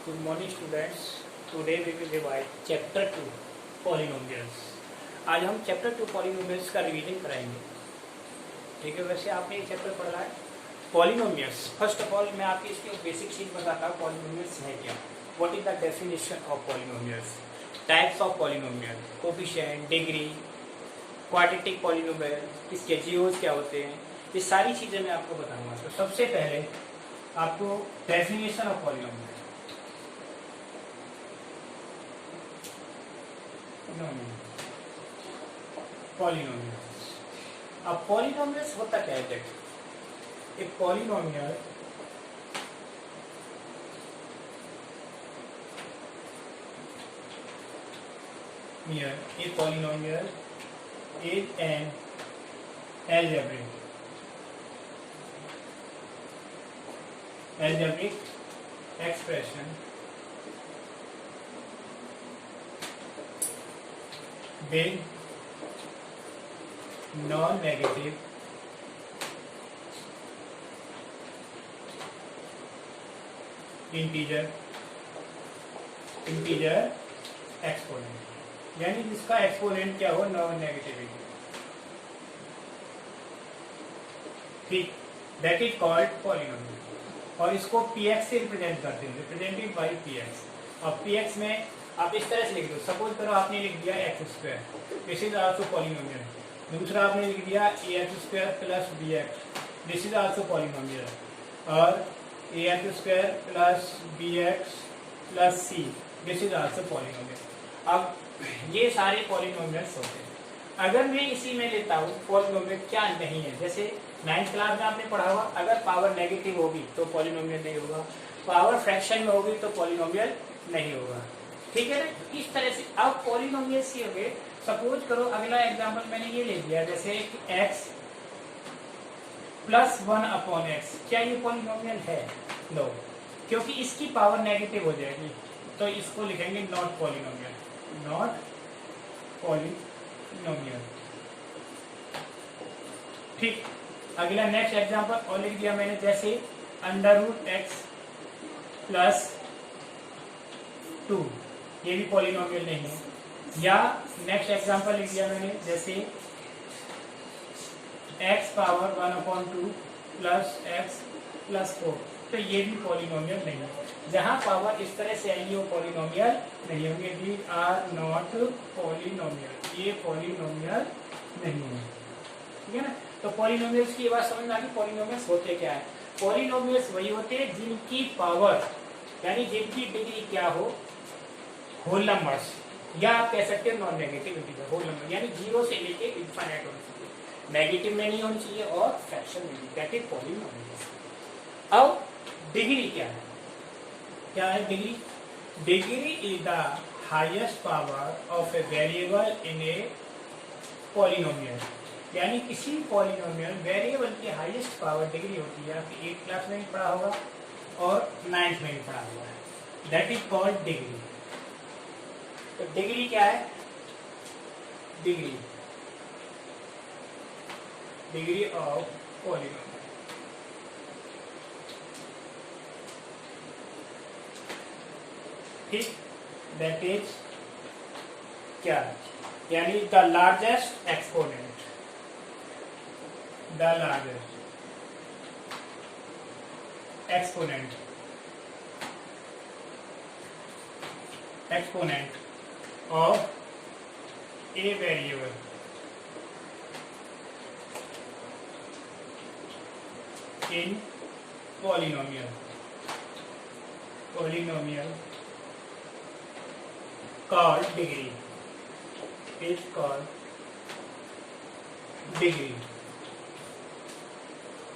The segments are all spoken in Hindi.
Good morning students. Today we will revise chapter 2 polynomials. आज हम चैप्टर 2 पॉलिनोमियल्स का रिवीजन कराएंगे. ठीक है, वैसे आपने ये चैप्टर पढ़ा है पॉलिनोमियल्स. फर्स्ट ऑफ ऑल मैं आपकी इसकी बेसिक चीज बताता हूँ पॉलिनोमियल्स है क्या. What is the definition of polynomials, types of polynomial, coefficient, degree, quadratic polynomial, इसके जीरोस क्या होते हैं, ये सारी चीजें मैं आपको बताऊंगा. तो सबसे पहले आपको डेफिनेशन ऑफ पॉलिनोमियल. पॉलिनोमियल्स. अब पॉलिनोमियल्स होता क्या है. देखिए, एक polynomial a polynomial is an algebraic expression with non-negative integer exponent, यानी जिसका एक्सपोनेंट क्या हो नॉन नेगेटिविटी. ठीक, दैट इज कॉल्ड पॉलिनोमियल. और इसको px से रिप्रेजेंट करते हैं, रिप्रेजेंटेड बाय px. और px में आप इस तरह से लिख दो. सपोज करो आपने लिख दिया x square, this is also polynomial. दूसरा आपने लिख दिया a x square plus b x, this is also polynomial. और a x square plus b x plus c, this is also polynomial. अब ये सारे पॉलिनोमियल्स होते हैं. अगर मैं इसी में लेता हूँ पॉलिनोमियल क्या नहीं है, जैसे 9th क्लास में आपने पढ़ा हुआ, अगर पावर नेगेटिव होगी तो पॉलिनोमियल नहीं होगा, पावर फ्रैक्शन में होगी तो पॉलिनोमियल नहीं होगा. ठीक है ना. इस तरह से अब पॉलिनोमियल्स ये हो गए. सपोज करो अगला एग्जाम्पल मैंने ये ले लिया, जैसे x प्लस 1 अपॉन एक्स. क्या ये पॉलिनोमियल है? नो, क्योंकि इसकी पावर नेगेटिव हो जाएगी, तो इसको लिखेंगे नॉट पॉलिनोमियल. Not polynomial. ठीक. अगला नेक्स्ट एग्जांपल और लिख दिया मैंने, जैसे अंडर रूट एक्स प्लस 2, ये भी पॉलिनोमियल नहीं है. या नेक्स्ट एग्जांपल लिख दिया मैंने, जैसे x power 1/2 plus x plus 4, तो ये भी पॉलिनोमियल नहीं है. जहां पावर इस तरह से आएंगे वो पॉलिनोमियल नहीं होंगे. दीज आर नॉट पॉलिनोमियल, ये पॉलिनोमियल नहीं है. ठीक है ना. तो पॉलिनोमियल्स की बात समझ में आ गई. पॉलिनोमियल्स होते क्या है? पॉलिनोमियल्स वही होते हैं जिनकी पावर यानी जिनकी डिग्री क्या हो, होल नंबर्स, या आप कह सकते हैं non negative integer. Whole number यानी 0 से लेके इनफाइनाइट होनी चाहिए, नेगेटिव में नहीं होनी चाहिए और फ्रैक्शन में भी. That is polynomials. अब डिग्री क्या है? क्या है degree? Degree is the highest power of a variable in a polynomial. यानी किसी पॉलिनोमियल वेरिएबल की हाईएस्ट पावर डिग्री होती है. आपकी 8th क्लास में भी पढ़ा होगा और 9th में भी पढ़ा हुआ है. That is called degree. तो डिग्री क्या है? Degree of polynomial. ठीक. दैट इज क्या? यानी the largest exponent, the largest exponent of a variable in polynomial called degree, is called degree.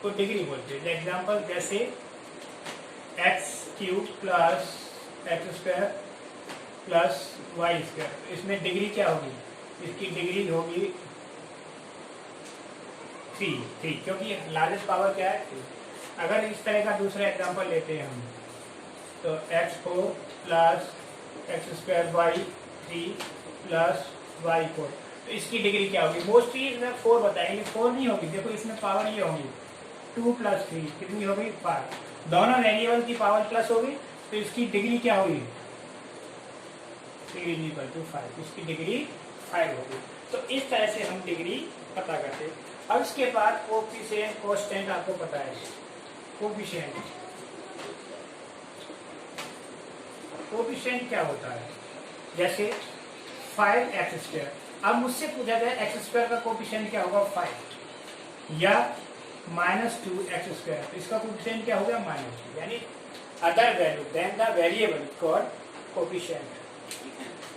तो डिग्री बोलते हैं. एग्जाम्पल जैसे x³ plus x square plus y square, इसमें डिग्री क्या होगी? इसकी डिग्री होगी 3, क्योंकि लार्जेस्ट पावर क्या है 3. अगर इस तरह का दूसरा एग्जाम्पल लेते हैं हम, तो x4 प्लस एक्स स्क्वायर वाई 3 प्लस y4, तो इसकी डिग्री क्या होगी? मोस्टली इसमें 4 बताएंगे. 4 नहीं होगी. देखो इसमें पावर ये होगी 2 + 3 कितनी होगी 5. दोनों वेरिएबल की पावर प्लस होगी तो इसकी डिग्री क्या हुई, 3 इज इक्वल टू 5, इसकी डिग्री 5 होगी। तो इस तरह से हम डिग्री पता करते हैं। अब इसके बाद कोफिशिएंट कांस्टेंट आपको पता है, कोफिशिएंट क्या होता है, जैसे 5x²। अब मुझसे पूछा जाए x² का कोफिशिएंट क्या होगा 5, या -2x², तो इसका कोफिशिएंट क्या होगा -2, यानी other value then the variable called coefficient.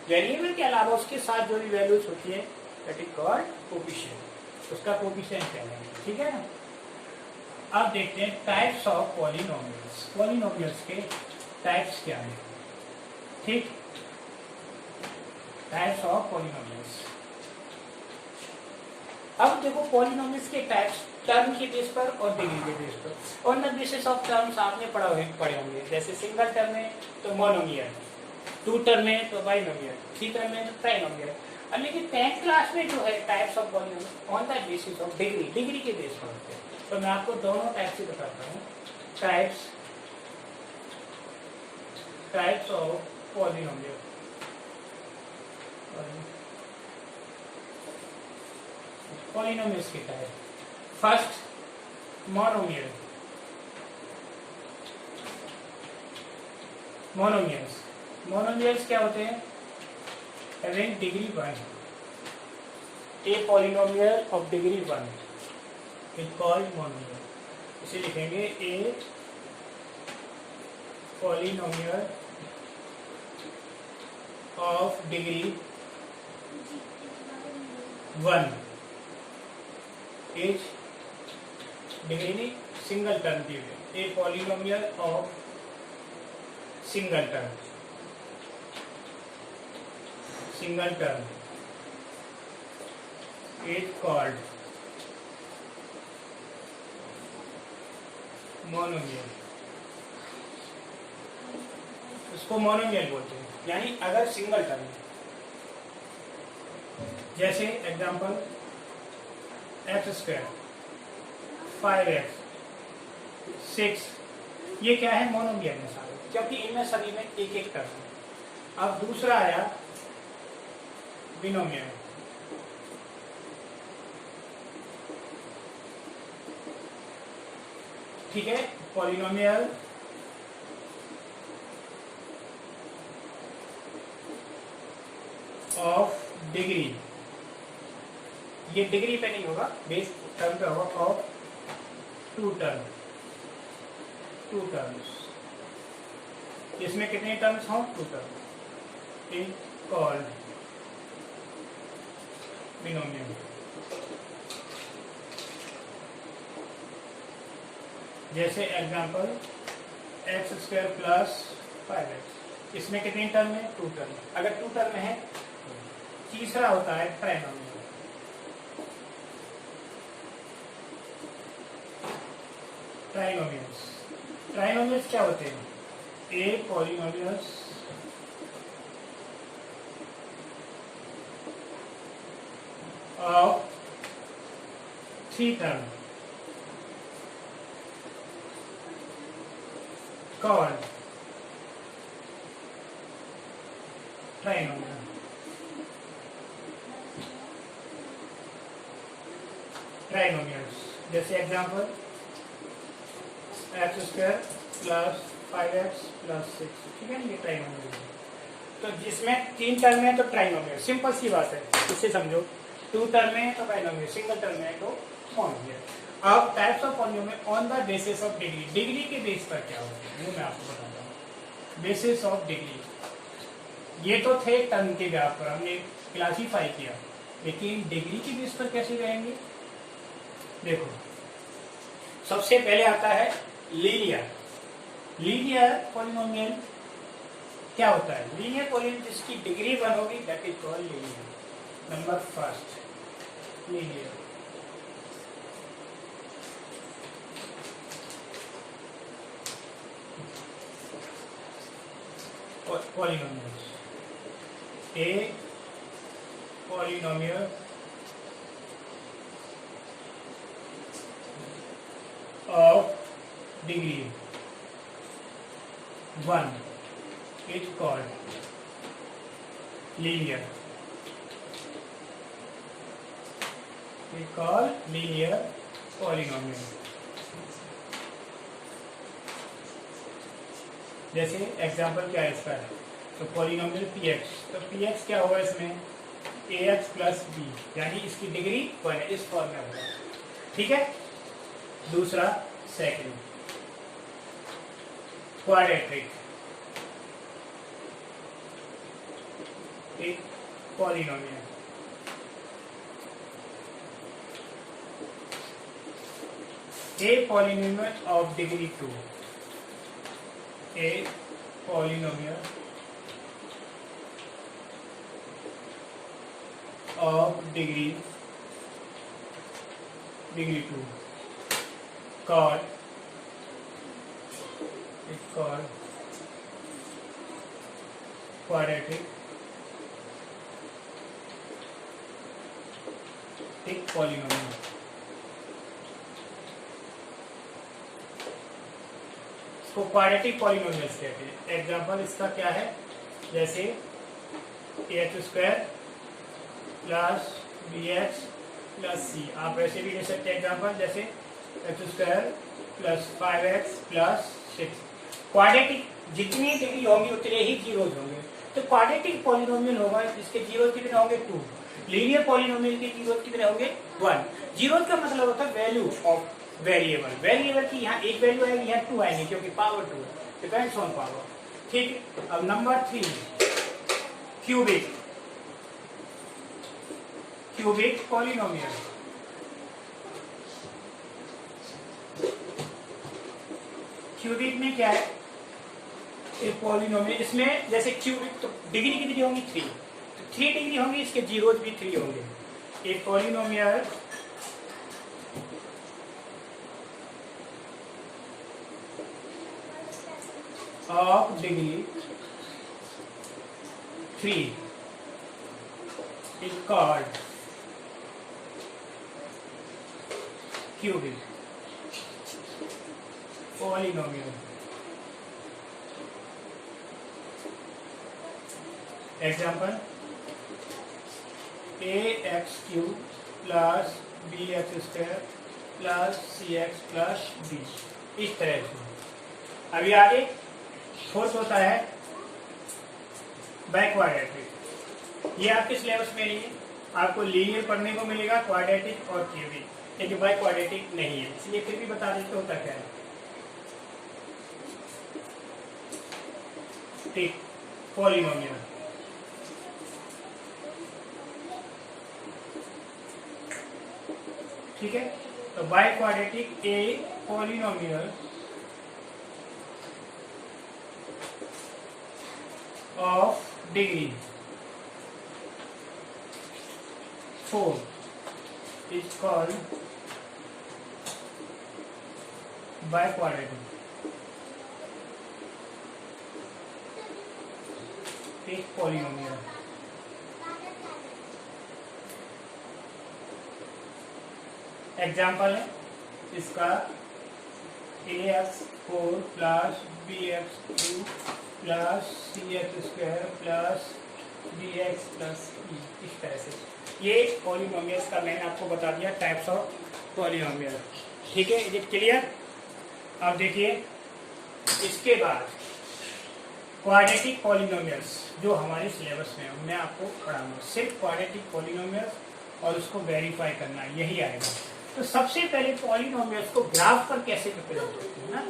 Variable के अलावा उसके साथ जो भी वैल्यूज होती है दैट इज कॉल्ड कोफिशिएंट, उसका कोफिशिएंट कहलाएगा, ठीक है ना। अब देखते हैं टाइप्स ऑफ पॉलिनोमियल्स। पॉलिनोमियल्स के टाइप्स क्या हैं, ठीक, टाइप्स ऑफ पॉलिनोमियल्स। अब देखो पॉलिनोमियल्स के टाइप्स टर्म के बेस पर और डिग्री के बेस पर। On the basis of terms आपने पढ़े होंगे, जैसे सिंगल टर्म में तो मोनोमियल, 2 टर्म में तो बाइनोमियल, 3 टर्म में तो ट्राइनोमियल। लेकिन 10th क्लास में जो है types of polynomial on the basis of degree के बेस पर होते हैं। तो मैं आपको दोनों टाइप से बताता हूँ, टाइप्स ऑफ पॉलिनोमियल। पॉलिनोमियल्स के टाइप, फर्स्ट मोनोमियल। मोनोमियल्स क्या होते हैं, having degree 1, a polynomial of degree 1 is called monomial। इसे लिखेंगे a polynomial of degree 1 is degree single term दी हुई, a polynomial of single term is called monomial. उसको मोनोमियल बोलते हैं, यानी अगर सिंगल टर्म, जैसे एग्जांपल x², 5x, 6, ये क्या है मोनोमियल में सारे, क्योंकि इनमें सभी में एक एक टर्म है। अब दूसरा आया बिनोमियल, ठीक है, पॉलिनोमियल ऑफ डिग्री, ये डिग्री पे नहीं होगा, बेस टर्म पे होगा, ऑफ 2 टर्म्स। इसमें कितने टर्म्स हों, 2 टर्म, इज कॉल्ड बिनोमियल। जैसे एग्जांपल x² प्लस 5x, इसमें कितने टर्म है, 2 टर्म। अगर 2 टर्म है, तीसरा होता है ट्राइनोमियल। ट्राइनोमियल्स क्या होते हैं, a polynomials of 3 term called trinomial। जैसे example x² plus 5x plus 6, ठीक है, ये ट्राइनोमियल है। तो जिसमें 3 टर्म है तो ट्राइनोमियल, सिंपल सी बात है, इसे समझो। 2 टर्म है तो बाइनोमियल, सिंगल टर्म है तो मोनोमियल। अब types of polynomial on the basis of degree, degree के बेस पर क्या होता है वो मैं आपको बताता हूँ। बेसिस ऑफ डिग्री, ये तो थे टर्म के ग्राफ पर हमने क्लासीफाई किया, लेकिन डिग्री के बेस पर कैसे रहेंगे। देखो सबसे पहले आता है लीनियर पॉलिनोमियल। क्या होता है लीनियर पॉलिनोमियल, जिसकी डिग्री 1 होगी that is called linear. Number first linear. polynomials, a polynomial of degree 1 is called linear. We call linear polynomial. जैसे एग्जाम्पल क्या है इसका, तो पॉलिनोमियल px, तो px क्या होगा इसमें ax प्लस b, यानी इसकी डिग्री 1 है, इस फॉर्म में होगा। ठीक है। दूसरा सेकंड क्वाड्रेटिक, एक polynomial, a polynomial of degree 2, a polynomial of degree 2 called quadratic polynomial. इसको क्वाड्रेटिक पॉलिनोमियल्स कहते हैं। एग्जांपल इसका क्या है, जैसे ax square plus bx plus c, आप वैसे भी ले सकते हैं एग्जांपल, जैसे x square plus 5x plus 6। Quadratic जितनी डिग्री होंगी उतने ही जीरोज होंगे, तो क्वाड्रेटिक पॉलिनोमियल होगा इसके जीरोज कितने होंगे 2, लीनियर पॉलिनोमियल के जीरोज कितने होंगे 1। जीरोज का मतलब होता है वैल्यू ऑफ वेरिएबल, वेरिएबल की यहाँ एक वैल्यू आएगी, यहाँ 2 आएंगे, क्योंकि पावर 2 डिपेंड्स ऑन पावर। ठीक। अब नंबर 3 क्यूबिक पॉलिनोमियल। क्यूबिक में क्या है, एक पॉलिनोमियल, इसमें जैसे क्यूबिक तो डिग्री कितनी होंगी 3, तो 3 डिग्री होंगी, इसके जीरोज भी 3 होंगे। एक polynomial of degree 3 is called cubic polynomial. Example, ax cube plus bx square plus cx plus b, इस तरह से। अभी आगे फोर्थ होता है बाय क्वाड्रेटिक। ये आपके सिलेबस में नहीं है, आपको लीनियर पढ़ने को मिलेगा क्वाड्रेटिक और क्यूबिक, लेकिन बाय क्वाड्रेटिक नहीं है, इसलिए फिर भी बता देते होता क्या है। ठीक, पॉलिनोमियल। ठीक है, तो by quadratic a polynomial of degree 4 is called biquadratic. एक पॉलिनोमियल। एग्जाम्पल है इसका ax4 plus bx2 plus cx square plus bx plus e, इस तरह से। ये पॉलिनोमियल्स का मैंने आपको बता दिया टाइप्स ऑफ पॉलिनोमियल। ठीक है, इज इट क्लियर? अब देखिए इसके बाद क्वाड्रेटिक पॉलिनोमियल्स जो हमारे सिलेबस में है, मैं आपको पढ़ाऊंगा सिर्फ क्वाड्रेटिक पॉलिनोमियल्स और उसको वेरीफाई करना, यही आएगा। तो सबसे पहले पॉलिनोमियल्स को ग्राफ पर कैसे रिप्रेजेंट करते हैं ना,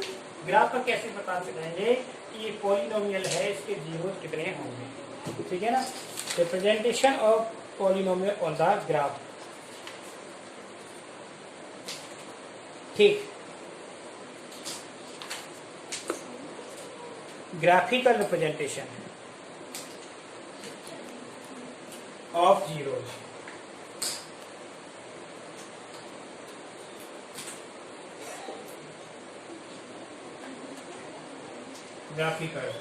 ग्राफ पर कैसे बता सकेंगे कि ये पॉलिनोमियल है, इसके जीरोस कितने होंगे। ठीक है ना, representation of polynomial on the graph. ठीक, graphical representation of zeros. graphical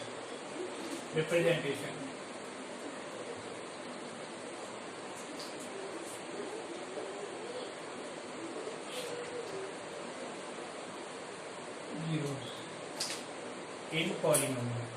representation zeros in polynomial.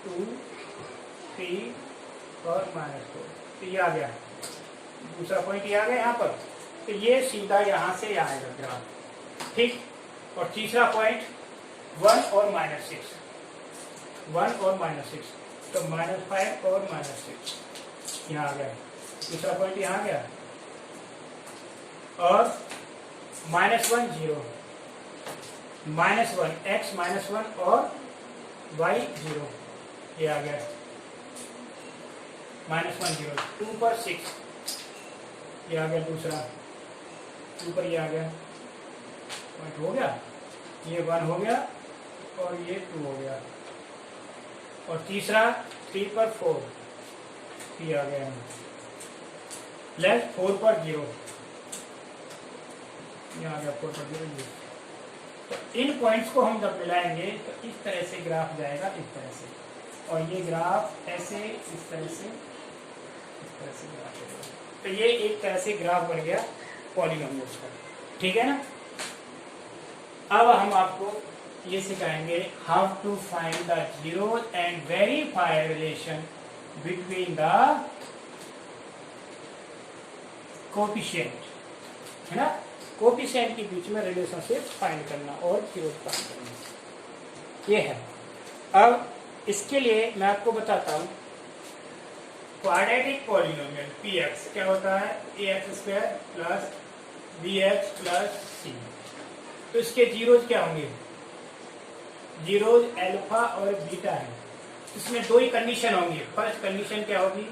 2 3 और -4। तो ये आ गया, दूसरा पॉइंट ये आ गया यहाँ पर। तो ये सीधा यहाँ से आएगा ग्राफ, ठीक। और तीसरा पॉइंट 1 और -6, 1 और -6, तो -5 और -6 यहाँ आ गया, दूसरा पॉइंट यहाँ आ गया। और -1 0, -1 x -1 और y 0, ये आ गया। -1 0, 2 पर 6, ये आ गया दूसरा, 2 पर ये आ गया, पॉइंट हो गया। ये 1 हो गया और ये 2 हो गया। और तीसरा 3 पर 4, ये आ गया। लेफ्ट 4 पर 0, ये आ गया 4 पर 0, ये। तो इन पॉइंट्स को हम जब मिलाएंगे तो इस तरह से ग्राफ जाएगा, इस तरह से। और ये ग्राफ ऐसे, इस तरह से, इस तरह से ग्राफ जाएगा। तो ये एक तरह से ग्राफ बन गया पॉलीनोमियल्स का, ठीक है ना। अब हम आपको ये सिखाएंगे how to find the zeros and verify relation between the coefficient, है ना। कोएफिशिएंट के बीच में रिलेशनशिप फाइंड करना और जीरोस फाइंड करना, ये है। अब इसके लिए मैं आपको बताता हूं, क्वाड्रेटिक पॉलीनोमियल px क्या होता है, ax² plus bx plus c। तो इसके जीरोज क्या होंगे, जीरोज अल्फा और बीटा है। इसमें दो ही कंडीशन होंगी। फर्स्ट कंडीशन क्या होगी,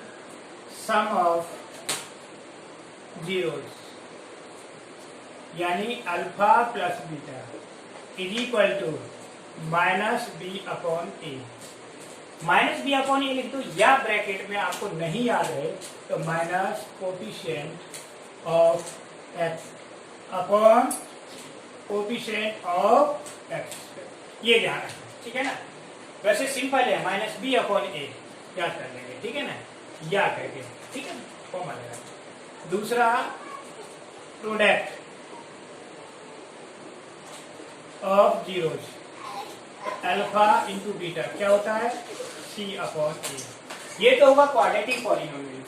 सम ऑफ जीरोज यानी alpha plus beta is equal to -b/a। -b/a लिख दो, या ब्रैकेट में आपको नहीं याद है तो minus coefficient of x upon coefficient of x, ये ध्यान रखना, ठीक है ना। वैसे सिंपल है, -b/a याद कर लेंगे, ठीक है ना, या करके, ठीक है ना, फॉर्मूला लगा। दूसरा product of zeros, alpha into beta क्या होता है, c/a। ये तो होगा क्वाड्रेटिक पॉलीनोमियल।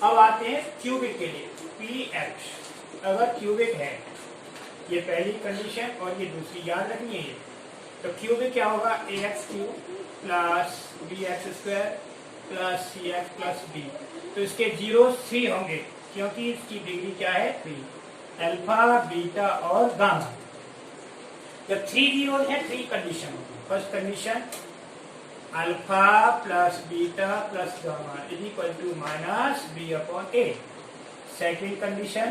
अब आते हैं क्यूबिक के लिए, px अगर क्यूबिक है, ये पहली कंडीशन और ये दूसरी याद रखनी है। ये तो क्यूबिक क्या होगा, ax³ plus bx² plus cx plus b। तो इसके जीरो 3 होंगे क्योंकि इसकी डिग्री क्या है, 3, अल्फा बीटा और गामा। जब 3 जीरो है, 3 कंडीशन होगी। First condition alpha plus beta plus gamma is equal to -b/a। Second condition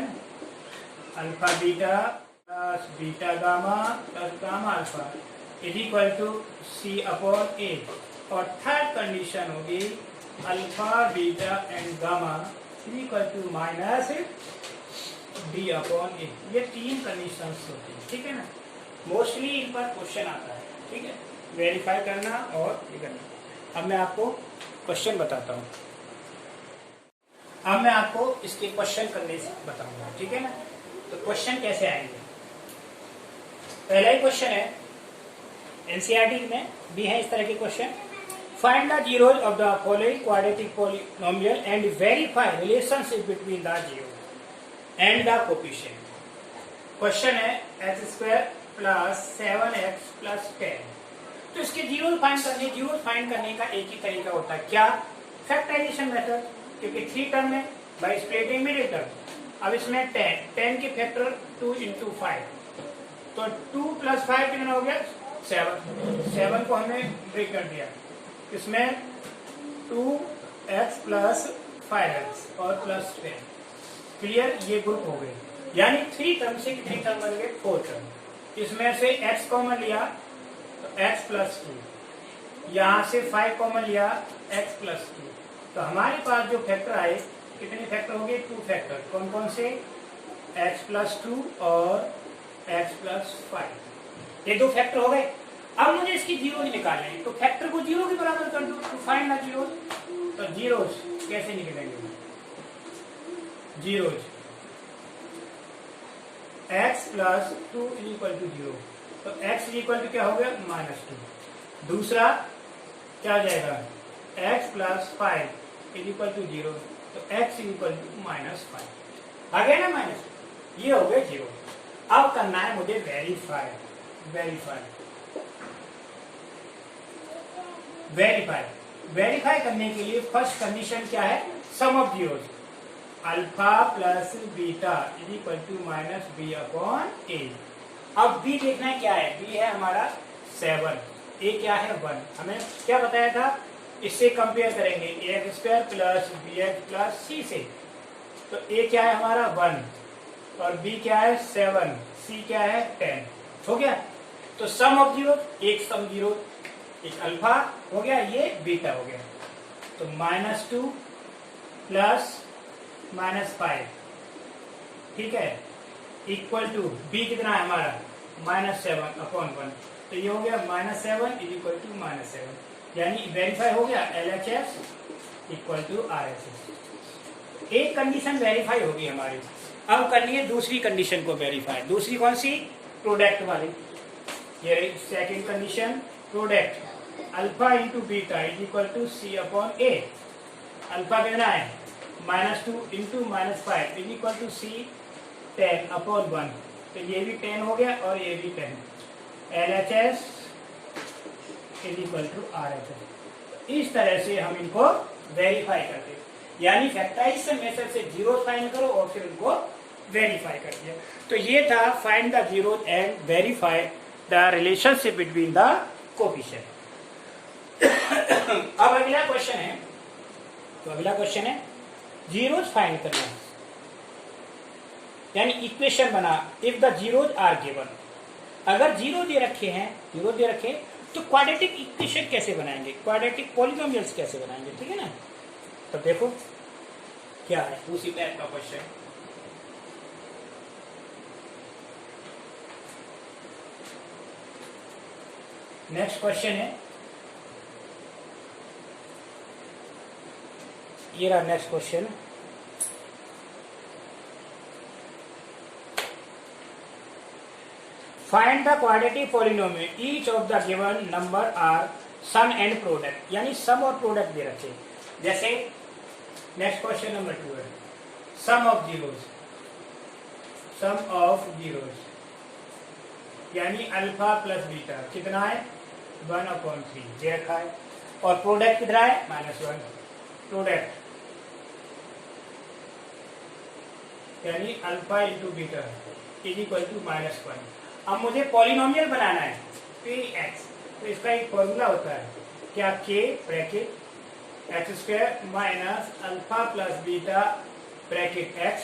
alpha beta plus beta gamma plus gamma alpha is equal to c/a। और थर्ड कंडीशन होगी alpha beta and gamma is equal to -b/a। ये 3 कंडीशंस होती है, ठीक है ना। मोस्टली इन पर क्वेश्चन आता है, ठीक है, वेरीफाई करना और ये करना। अब मैं आपको क्वेश्चन बताता हूँ, अब मैं आपको इसके क्वेश्चन करने से बताऊंगा, ठीक है ना। तो क्वेश्चन कैसे आएंगे, पहला ही क्वेश्चन है एनसीईआरटी में भी है इस तरह के question. Find the zeros of the following quadratic polynomial and verify relationship between the zero and the coefficient. Question है x² प्लस 7x प्लस 10। तो इसके जीरो फाइंड करने, जीरो फाइंड करने का एक ही तरीका होता है, क्या, फैक्टराइजेशन मेथड। क्योंकि 3 टर्म है, बाय स्प्लिटिंग मिडिल टर्म। अब इसमें 10 के फैक्टर 2 × 5, तो 2 + 5 कितना हो गया, 7 को हमने ब्रेक कर दिया। इसमें 2x प्लस 5x और प्लस 10, क्लियर, ये ग्रुप हो गए। यानी 3 टर्म से कितने टर्म बन गए, 4 टर्म। इसमें से x कॉमन लिया तो x प्लस 2, यहाँ से 5 कॉमन लिया x प्लस 2। तो हमारे पास जो फैक्टर आए, कितने फैक्टर हो गए, 2 फैक्टर। कौन कौन से, x प्लस 2 और x प्लस 5, ये 2 फैक्टर हो गए। अब मुझे इसकी जीरो निकालने हैं, तो फैक्टर को जीरो के बराबर कर दो, तो फाइंड द जीरो। तो जीरोस कैसे निकलेंगे, zeros x plus 2 is equal to 0, तो x इज इक्वल टू क्या हो गया, -2। दूसरा क्या आ जाएगा, x plus 5 is equal to 0, तो x इज इक्वल टू -5 आ गया ना माइनस, ये हो गया 0। अब करना है मुझे वेरीफाई करने के लिए फर्स्ट कंडीशन क्या है, sum of zeros, alpha plus beta is equal to -b upon a। अब b देखना है क्या है, b है हमारा 7, a क्या है 1। हमें क्या बताया था, इससे कंपेयर करेंगे ax² plus bx plus c से, तो a क्या है हमारा 1 और b क्या है 7, c क्या है 10, हो गया। तो सम ऑफ जीरो, एक सम जीरो, एक अल्फा हो गया, ये बीटा हो गया, तो -2 प्लस -5, ठीक है, इक्वल टू b कितना है हमारा -7 अपॉन 1, तो ये हो गया -7 इज इक्वल टू -7, यानी वेरीफाई हो गया LHS इक्वल टू RHS। एक कंडीशन वेरीफाई होगी हमारी, अब करनी है दूसरी कंडीशन को वेरीफाई। दूसरी कौन सी, प्रोडक्ट वाली, ये रही second condition, product alpha into beta is equal to c upon a। Alpha कितना है -2 into -5 is equal to c 10 upon 1, तो ये भी 10 हो गया और ये भी 10, LHS is equal to RHS। इस तरह से हम इनको वेरीफाई करते हैं, यानी फैक्टराइजेशन मेथड से जीरो फाइंड करो और फिर उनको वेरीफाई कर दिया। तो ये था find the zero and verify the relationship between the coefficient. अब अगला क्वेश्चन है, जीरोस फाइंड करना, यानी इक्वेशन बना, if the zeros are given. अगर जीरो दे रखे तो क्वाड्रेटिक इक्वेशन कैसे बनाएंगे, क्वाड्रेटिक पॉलिनोमियल्स कैसे बनाएंगे, ठीक है ना। तो देखो क्या है उसी टाइप का क्वेश्चन। नेक्स्ट क्वेश्चन है, ये रहा next question. Find the quadratic polynomial each of the given number are sum and product, यानी सम और प्रोडक्ट दे रखे। जैसे नेक्स्ट क्वेश्चन नंबर 2 है, सम ऑफ जीरोस, यानी अल्फा प्लस बीटा कितना है 1/3 दे रखा है, और प्रोडक्ट कितना है -1, प्रोडक्ट यानी alpha into beta is equal to -1। अब मुझे पॉलिनोमियल बनाना है px, तो इसका एक फॉर्मूला होता है क्या, k bracket x² minus alpha plus beta bracket x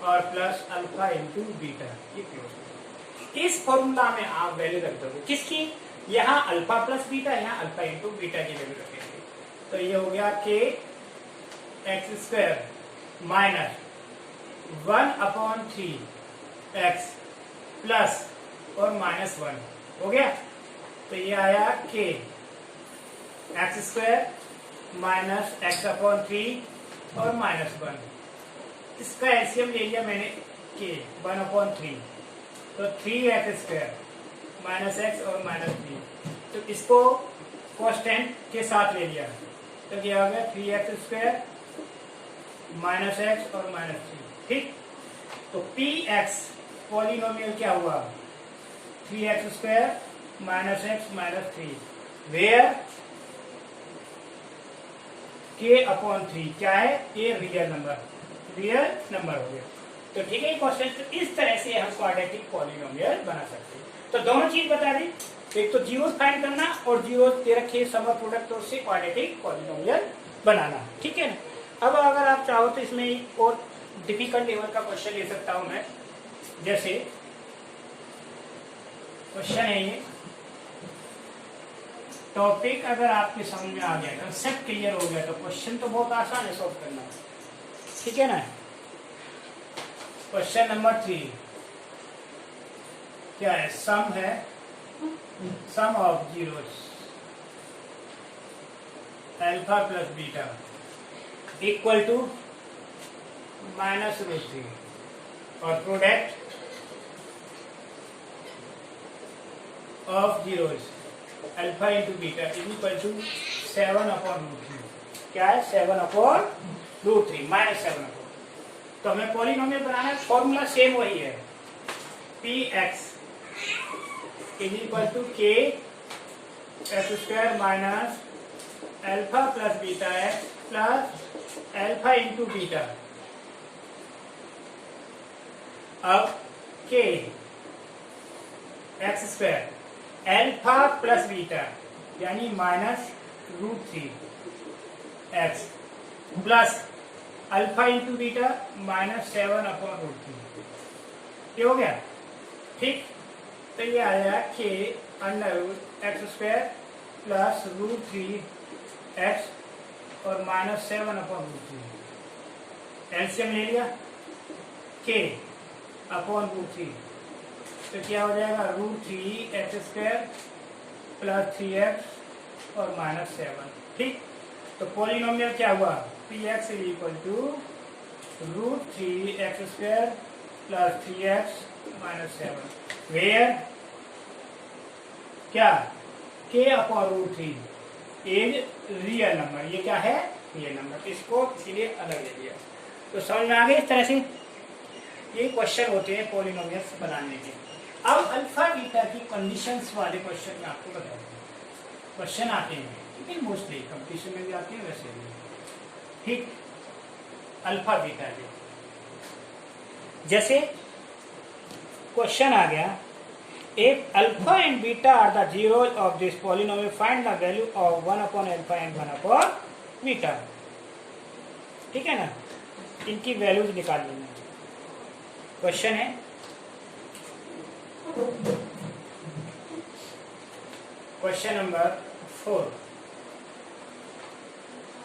और प्लस अल्फा इंटू बीटा, ये क्लोज। इस फॉर्मूला में आप वैल्यू रख दोगे किसकी, यहाँ अल्फा प्लस बीटा, यहाँ अल्फा इंटू बीटा की वैल्यू रखेंगे, तो ये हो गया k x² minus 1/3 x plus और -1 हो गया, तो ये आया k x² माइनस x/3 और -1, इसका एलसीएम ले लिया मैंने k 1/3, तो 3x² माइनस x और -3, तो इसको कांस्टेंट के साथ ले लिया, तो क्या हो गया 3x² माइनस x और -3, ठीक। तो px पॉलिनोमियल क्या हुआ 3x² minus x minus 3, where k/3 क्या है, ये रियल नंबर हो गया। तो ठीक है क्वेश्चन, तो इस तरह से हम क्वाड्रेटिक पॉलिनोमियल बना सकते हैं। तो दोनों चीज बता दी, एक तो जीरोस फाइंड करना और जीरोस दे रखे सम ऑफ प्रोडक्ट, और से क्वाड्रेटिक पॉलिनोमियल बनाना, ठीक है ना। अब अगर आप चाहो तो इसमें एक और डिफिकल्ट लेवल का क्वेश्चन ले सकता हूं मैं, जैसे क्वेश्चन है ये, टॉपिक अगर आपके समझ में आ गया, कंसेप्ट क्लियर हो गया, तो क्वेश्चन तो बहुत आसान है सॉल्व करना, ठीक है ना। क्वेश्चन नंबर 3 क्या है, sum of zeros alpha plus beta equal to -√3, और product of zeros alpha into beta is equal to 7/√3। क्या है? 7/√3 -7/। तो हमें पॉलिनोमियल बनाना है, फॉर्मूला सेम वही है, px is equal to k x² minus alpha plus beta x plus alpha into beta. अब k x² alpha plus beta यानी -√3x plus alpha into beta -7/√3। ये हो गया, ठीक। तो ये आया k √x² प्लस √3x और -7/√3। एलसीएम ले लिया k अपॉन √3, तो क्या हो जाएगा? √3x² प्लस 3x और -7। ठीक। तो पॉलिनोमियल क्या हुआ? px is equal to √3x² plus 3x -7 where क्या k upon √3 is real number. ये क्या है? Real number. इसको इसीलिए अलग ले लिया। तो समझ में आ गया इस तरह से। ये क्वेश्चन होते हैं पॉलिनोमियल्स बनाने के। अब अल्फा बीटा की कंडीशंस वाले क्वेश्चन में आपको बता दूं, क्वेश्चन आते हैं लेकिन मोस्टली कंपटीशन में भी आते हैं, वैसे भी। ठीक। अल्फा बीटा के जैसे क्वेश्चन आ गया, if alpha and beta are the zeros of this polynomial, find the value of 1/alpha and 1/beta। ठीक है ना? इनकी वैल्यूज निकाल लेना। क्वेश्चन है question number 4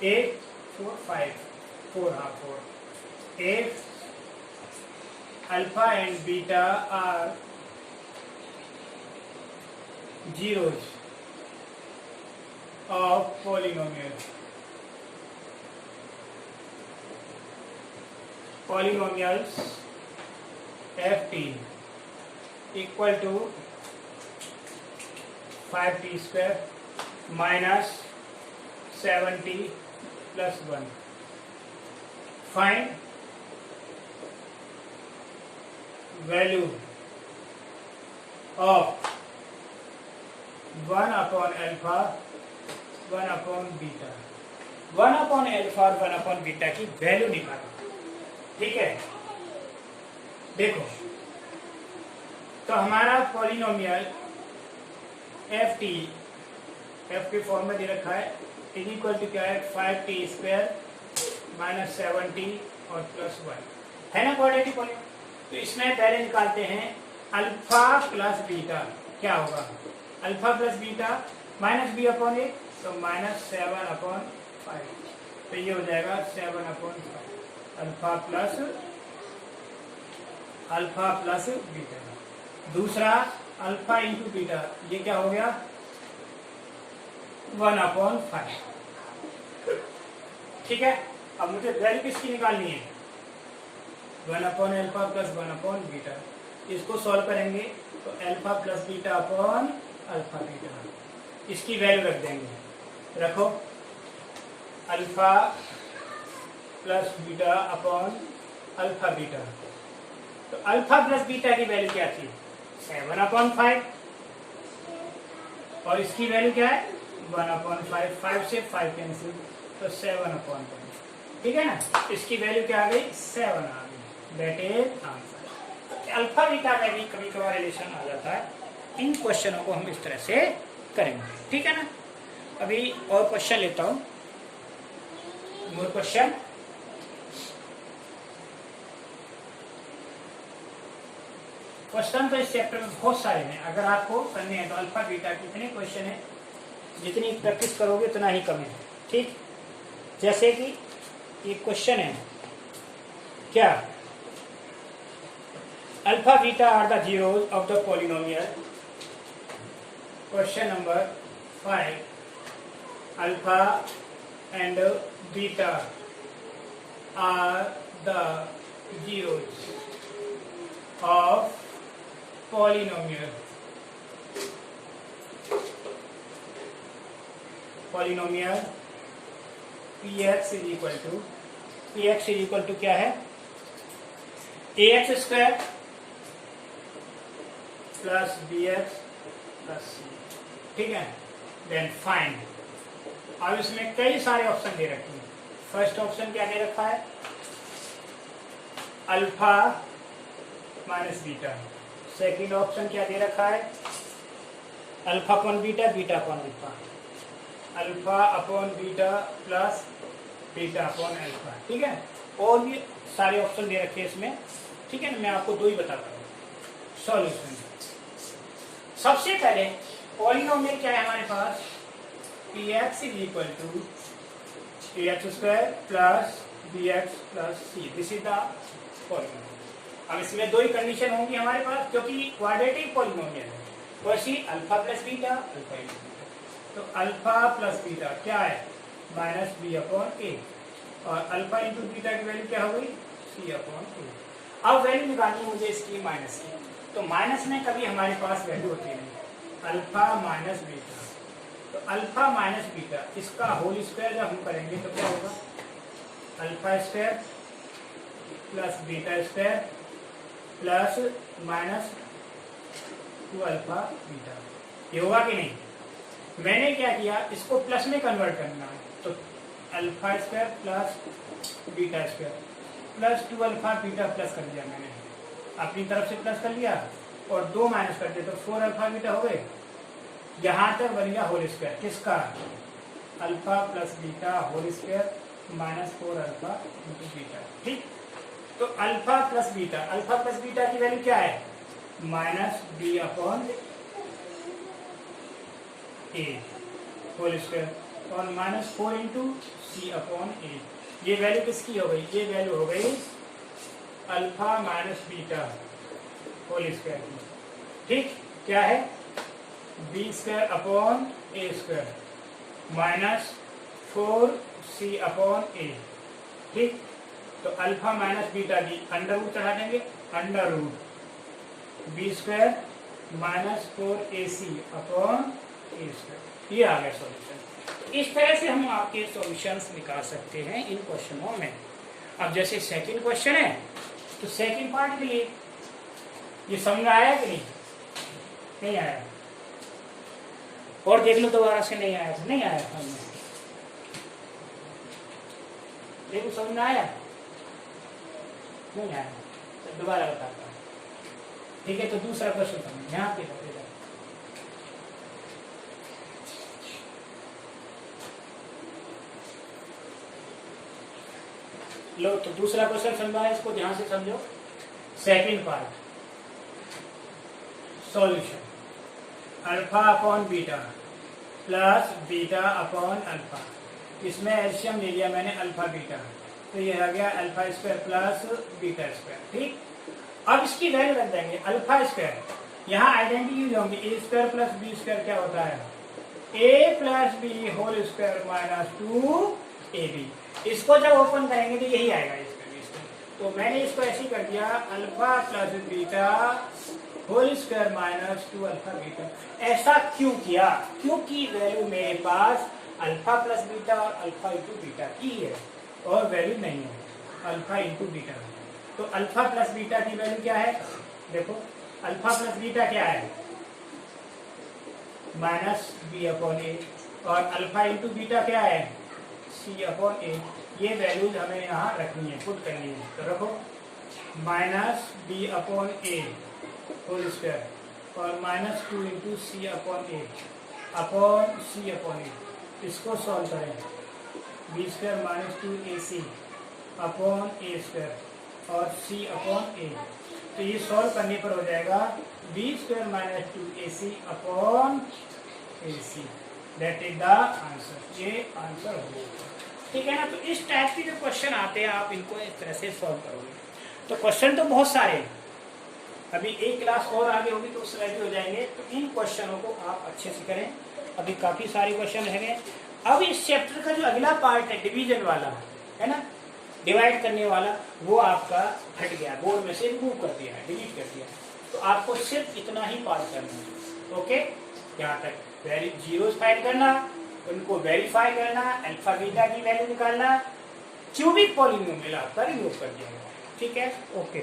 8 4 5 4 if alpha and beta are zeros of polynomials ft equal to 5t² minus 7t plus 1, find value of 1/alpha 1/beta। 1/alpha और 1/beta की वैल्यू निकालो। ठीक है। देखो, तो हमारा पॉलिनोमियल f के फॉर्म में दे रखा है, इज इक्वल टू क्या है? 5t² माइनस 7t और प्लस 1 है ना क्वाड्रेटिक पॉलिनोमियल। तो इसमें पहले निकालते हैं अल्फा प्लस बीटा। क्या होगा? Alpha plus beta minus b upon a, तो -7/5। तो ये हो जाएगा 7/5 अल्फा प्लस बीटा। दूसरा अल्फा इंटू बीटा, ये क्या हो गया? 1/5। ठीक है। अब मुझे वैल्यू किसकी निकालनी है? 1/alpha plus 1/बीटा। इसको सॉल्व करेंगे तो alpha plus beta upon alpha beta, इसकी वैल्यू रख देंगे। रखो alpha plus beta upon alpha beta. तो अल्फा प्लस बीटा की वैल्यू क्या थी? 7/5 और इसकी वैल्यू क्या है? 1/5। 5 से 5 कैंसिल, तो 7/5। ठीक है ना? इसकी वैल्यू क्या आ गई? 7 आ गई। That is answer. Alpha beta में भी कभी कभार रिलेशन आ जाता है। इन क्वेश्चनों को हम इस तरह से करेंगे। ठीक है ना? अभी और क्वेश्चन लेता हूं। More question. क्वेश्चन तो इस चैप्टर में बहुत सारे हैं, अगर आपको करने हैं तो अल्फा बीटा कितने क्वेश्चन है, जितनी प्रैक्टिस करोगे उतना ही कम है। ठीक। जैसे कि ये क्वेश्चन है क्या? Alpha beta are the zeros of the polynomial. Question number 5 alpha and beta are the zeros of polynomial polynomial px is equal to क्या है, ax square plus bx plus c, ठीक है। देन फाइंड, अब इसमें कई सारे ऑप्शन दे रखे हैं। फर्स्ट ऑप्शन क्या दे रखा है, alpha minus beta. Second option क्या दे रखा है, alpha upon beta, beta upon alpha, alpha upon beta plus beta upon alpha, ठीक है। और भी सारे ऑप्शन दे रखे हैं इसमें, ठीक है ना। मैं आपको दो ही बताता हूँ सॉल्यूशन। सबसे पहले पॉलिनोमियल क्या है हमारे पास, px is equal to ax square plus bx plus c, this is the polynomial. अब इसमें दो ही कंडीशन होंगी हमारे पास, क्योंकि क्वाड्रेटिक पॉलिनोमियल है। वैसे alpha plus beta, alpha into beta, तो अल्फा प्लस बीटा क्या है, माइनस बी अपॉन ए, और अल्फा इंटू बीटा की वैल्यू क्या हो गई, सी अपॉन ए। अब वैल्यू निकालनी मुझे इसकी माइनस की, तो माइनस में कभी हमारे पास वैल्यू होती नहीं, अल्फा माइनस बीटा, तो अल्फा माइनस बीटा इसका होल स्क्वायर जब हम करेंगे तो क्या होगा, alpha square plus beta square plus minus 2 alpha beta, ये होगा कि नहीं। मैंने क्या किया, इसको प्लस में कन्वर्ट करना है, तो alpha square plus beta square plus 2 alpha beta plus कर दिया मैंने, अपनी तरफ से प्लस कर लिया और 2 माइनस कर दिया, तो 4 अल्फा बीटा हो गए। यहाँ तक बन गया होल स्क्वायर किसका, alpha plus beta whole square minus 4 alpha into beta, ठीक। तो अल्फा प्लस बीटा की वैल्यू क्या है, minus b upon a whole square और minus 4 into c upon a. ये वैल्यू किसकी हो गई, ये वैल्यू हो गई alpha minus beta whole square की, ठीक। क्या है, b square upon a square minus 4c upon a, ठीक। तो अल्फा माइनस बीटा की अंडर रूट चढ़ा देंगे, under root b square minus 4ac upon a square, ये आ गया सॉल्यूशन। इस तरह से हम आपके सॉल्यूशंस निकाल सकते हैं इन क्वेश्चनों में। अब जैसे सेकंड क्वेश्चन है, तो सेकंड पार्ट के लिए ये समझ आया कि नहीं आया, और देख लो दोबारा से, नहीं आया समझ में, देखो समझ में आया, नहीं आया तो दोबारा बताता हूँ, ठीक है। तो दूसरा क्वेश्चन समझ यहाँ पे लो, तो दूसरा क्वेश्चन समझा है, इसको ध्यान से समझो। Second part, solution, alpha upon beta plus beta upon alpha, इसमें एलसीएम ले लिया मैंने अल्फा बीटा, तो ये आ गया alpha square plus beta square, ठीक। अब इसकी वैल्यू रख देंगे अल्फा स्क्वायर, यहाँ आइडेंटिटी यूज होंगी, a square plus b square क्या होता है, a plus b whole square minus 2ab। इसको जब ओपन करेंगे तो यही आएगा इसका, तो मैंने इसको ऐसे कर दिया alpha plus beta whole square minus 2 alpha beta. ऐसा क्यों किया, क्योंकि वैल्यू मेरे पास अल्फा प्लस बीटा और अल्फा इंटू बीटा की है, और वैल्यू नहीं है अल्फा इंटू बीटा। तो अल्फा प्लस बीटा की वैल्यू क्या है, देखो अल्फा प्लस बीटा क्या है, माइनस बी अपॉन ए, और अल्फा इंटू बीटा क्या है, सी अपॉन ए। ये वैल्यूज हमें यहाँ रखनी है, पुट करनी है, तो रखो minus b upon a whole square और minus 2 into c upon a upon c upon a. इसको सॉल्व करें, b square minus 2ac upon a square और सी अपॉन ए, तो ये सॉल्व करने पर हो जाएगा b square minus 2ac upon a c, that is the answer. ये आंसर होगा, ठीक है ना। तो इस टाइप के जो क्वेश्चन आते हैं आप इनको इस तरह से सॉल्व करोगे। तो क्वेश्चन तो बहुत सारे हैं, अभी एक क्लास और आगे होगी तो उससे रेडी हो जाएंगे। तो इन क्वेश्चनों को आप अच्छे से करें, अभी काफी सारे क्वेश्चन रहेंगे। अब इस चैप्टर का जो अगला पार्ट है डिवीजन वाला है ना, डिवाइड करने वाला, वो आपका हट गया, बोर्ड में से रिमूव कर दिया है, डिलीट कर दिया। तो आपको सिर्फ इतना ही पार्ट करना है, ओके। यहाँ तक वैल्यू जीरोस फाइंड करना, उनको वेरीफाई करना, अल्फा बीटा की वैल्यू निकालना, क्यूबिक पॉलिनोमियल आपका रिमूव कर दिया। ठीक है, ओके।